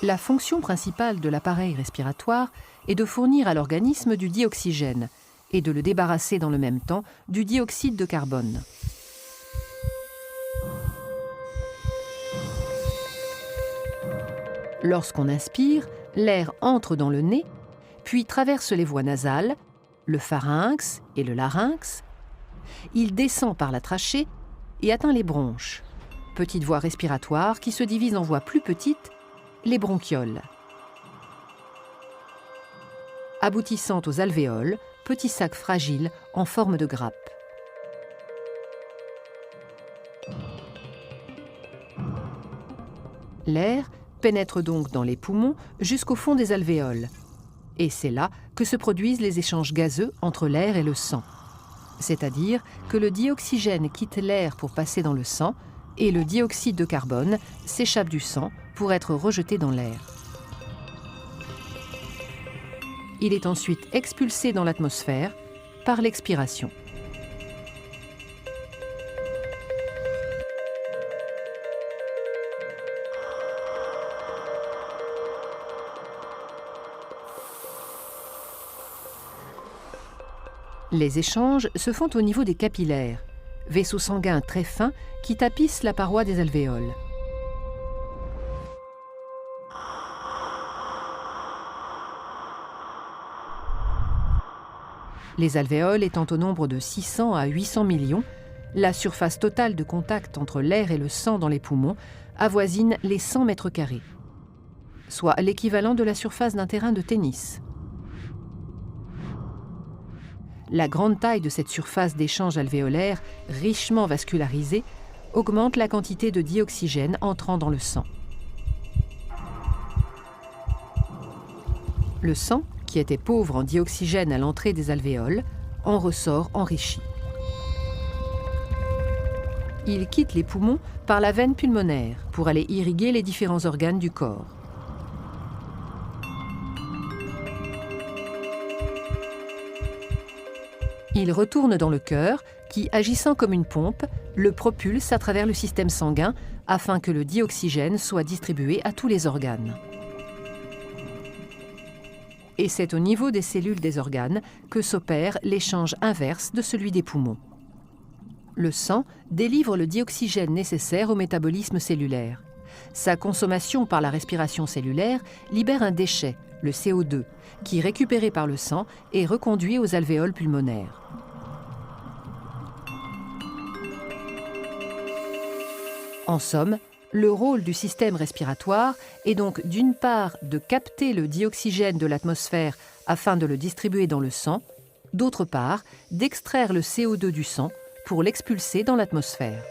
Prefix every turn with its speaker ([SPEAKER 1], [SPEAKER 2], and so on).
[SPEAKER 1] La fonction principale de l'appareil respiratoire est de fournir à l'organisme du dioxygène et de le débarrasser dans le même temps du dioxyde de carbone. Lorsqu'on inspire, l'air entre dans le nez, puis traverse les voies nasales, le pharynx et le larynx. Il descend par la trachée et atteint les bronches, petites voies respiratoires qui se divisent en voies plus petites, les bronchioles. Aboutissant aux alvéoles, petits sacs fragiles en forme de grappe. L'air pénètre donc dans les poumons jusqu'au fond des alvéoles. Et c'est là que se produisent les échanges gazeux entre l'air et le sang. C'est-à-dire que le dioxygène quitte l'air pour passer dans le sang et le dioxyde de carbone s'échappe du sang pour être rejeté dans l'air. Il est ensuite expulsé dans l'atmosphère par l'expiration. Les échanges se font au niveau des capillaires, vaisseaux sanguins très fins qui tapissent la paroi des alvéoles. Les alvéoles étant au nombre de 600 à 800 millions, la surface totale de contact entre l'air et le sang dans les poumons avoisine les 100 mètres carrés, soit l'équivalent de la surface d'un terrain de tennis. La grande taille de cette surface d'échange alvéolaire, richement vascularisée, augmente la quantité de dioxygène entrant dans le sang. Le sang, qui était pauvre en dioxygène à l'entrée des alvéoles, en ressort enrichi. Il quitte les poumons par la veine pulmonaire pour aller irriguer les différents organes du corps. Il retourne dans le cœur qui, agissant comme une pompe, le propulse à travers le système sanguin afin que le dioxygène soit distribué à tous les organes. Et c'est au niveau des cellules des organes que s'opère l'échange inverse de celui des poumons. Le sang délivre le dioxygène nécessaire au métabolisme cellulaire. Sa consommation par la respiration cellulaire libère un déchet, le CO2, qui, récupéré par le sang, est reconduit aux alvéoles pulmonaires. En somme, le rôle du système respiratoire est donc d'une part de capter le dioxygène de l'atmosphère afin de le distribuer dans le sang, d'autre part d'extraire le CO2 du sang pour l'expulser dans l'atmosphère.